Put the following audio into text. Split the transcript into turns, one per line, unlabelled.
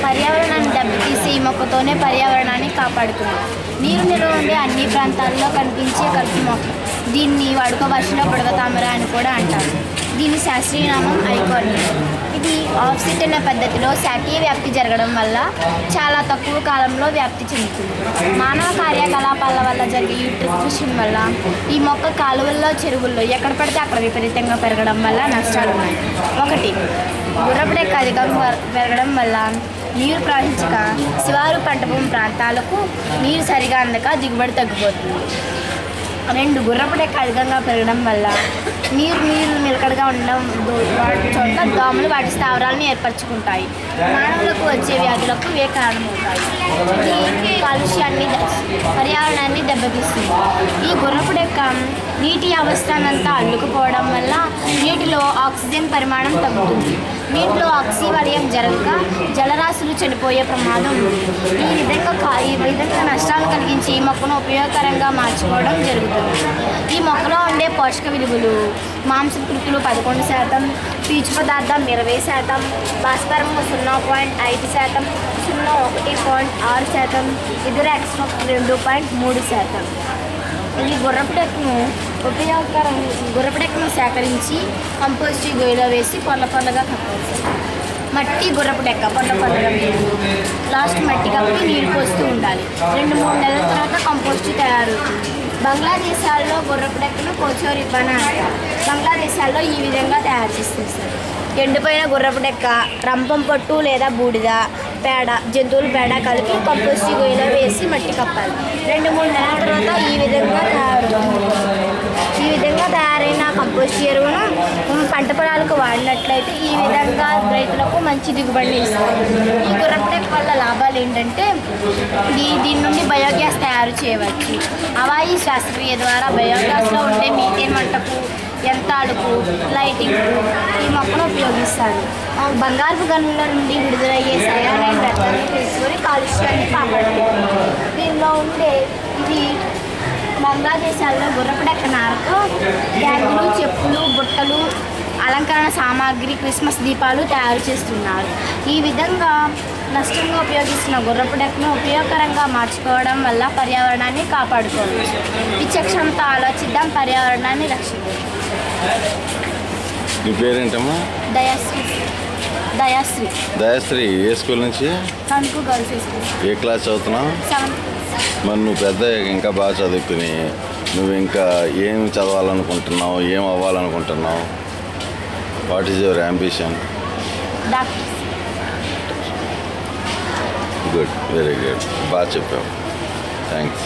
పర్యావరణాన్ని దెబ్బతీసే ఈ మొక్కతోనే పర్యావరణాన్ని కాపాడుతున్నాం. నీరు నిల్వ ఉండే అన్ని ప్రాంతాల్లో కనిపించే కలుపు మొక్క. దీన్ని వాడుక భాషలో బుడగ తామర అని కూడా అంటారు. దీని శాస్త్రీయ నామం ఐకోనియా. ఇది ఆఫ్సెట్ అనే పద్ధతిలో శాఖీయ వ్యాప్తి జరగడం వల్ల చాలా తక్కువ కాలంలో వ్యాప్తి చెందుతుంది. మానవ కార్యకలాపాల వల్ల జరిగే యూట్రిఫికేషన్ వల్ల ఈ మొక్క కాలువల్లో, చెరువుల్లో ఎక్కడ పడితే అక్కడ విపరీతంగా పెరగడం వల్ల నష్టాలు ఉన్నాయి. 1. గుర్రపు డెక్క అధికంగా పెరగడం వల్ల నీరు ప్రవహించక శివారు పంట భూమి ప్రాంతాలకు నీరు సరిగా అందక దిగుబడి తగ్గిపోతుంది. 2. గుర్రపు డెక్క అధికంగా పెరగడం వల్ల నీరు నిలకడగా ఉండడం చోట్ల దోమలు వాటి స్థావరాలను ఏర్పరచుకుంటాయి. మానవులకు వచ్చే వ్యాధులకు ఇవే కారణమవుతాయి. ఇది కాలుష్యాన్ని, పర్యావరణాన్ని దెబ్బతీస్తుంది. ఈ గుర్రపు డెక్క నీటి అవసరాన్నంతా అల్లుకుపోవడం వల్ల నీటిలో ఆక్సిజన్ పరిమాణం తగ్గుతుంది. నీటిలో ఆక్సీవలయం జరగక జలరాశులు చనిపోయే ప్రమాదం ఉంది. ఈ విధంగా నష్టాలు కలిగించి ఈ మొక్కను ఉపయోగకరంగా మార్చుకోవడం జరుగుతుంది. ఈ మొక్కలో ఉండే పోషక విలువలు: మాంసకృతులు 11%, పీచు పదార్థం 20%, భాస్వరం 0.5%, 1.6%, ఇతర ఎక్స్ట్రాక్ట్ 2.3%. ఈ గుర్రపు డెక్కను సేకరించి కంపోస్ట్ గొయ్యిలో వేసి పొరలుగా కప్పాలి. మట్టి గుర్రపు డెక్క పొరలుగా వేయాలి. లాస్ట్ మట్టి కప్పి నీరు పోస్తూ ఉండాలి. 2-3 నెలల తర్వాత కంపోస్ట్ తయారవుతుంది. బంగ్లాదేశాల్లో గుర్రపు డెక్కను కోచోరిబ్బన అంటారు. బంగ్లాదేశాల్లో ఈ విధంగా తయారు చేస్తారు. ఎండిపోయిన గుర్రపు డెక్క, రంపం పొట్టు లేదా బూడిద, పేడ, జంతువుల పేడ కలిపి కంపోస్ట్ గొయ్యిలో వేసి మట్టి కప్పాలి. 2-3 నెలల తర్వాత ఈ విధంగా తయారైన కంపోస్ట్ ఎరువును పంట పొలాలకు వాడినట్లయితే ఈ విధంగా రైతులకు మంచి దిగుబడిని ఇస్తారు. ఈ గుర్రపు డెక్క వల్ల లాభాలు ఏంటంటే దీని నుండి బయోగ్యాస్ తయారు చేయవచ్చు. అవాయి శాస్త్రీయ ద్వారా బయోగ్యాస్లో ఉండే మీథేన్ మంటకు, యంత్రాలకు, లైటింగ్కు ఈ మొక్కను ఉపయోగిస్తారు. బంగారపు గనుల నుండి విడుదలయ్యే సయానైడ్ వ్యర్థాలను తీసుకొని కాలుష్యాన్ని కాపాడుతుంది. దీనిలో ఉండే ఇది బంగ్లాదేశాల్లో గుర్రపు డెక్క నారతో బ్యాగులు, చెప్పులు, బుట్టలు, అలంకరణ సామాగ్రి, క్రిస్మస్ దీపాలు తయారు చేస్తున్నారు. ఈ విధంగా నష్టంగా ఉపయోగిస్తున్న గుర్రపు డెక్కను ఉపయోగకరంగా మార్చుకోవడం వల్ల పర్యావరణాన్ని కాపాడుకోవచ్చు. విచక్షణతో ఆలోచిద్దాం, పర్యావరణాన్ని రక్షిద్దాం.
నీ పేరేంటమ్మా? దయాశ్రీ. ఏ స్కూల్ నుంచి?
Tanuku girls school.
ఏ క్లాస్ చదువుతున్నావు?
7th.
మరి నువ్వు పెద్ద ఇంకా బాగా చదువుకుని నువ్వు ఇంకా ఏం చదవాలనుకుంటున్నావు, ఏం అవ్వాలనుకుంటున్నావు? What is your ambition?
Doctor.
Good, very good, బాగా చెప్పావు. థ్యాంక్స్.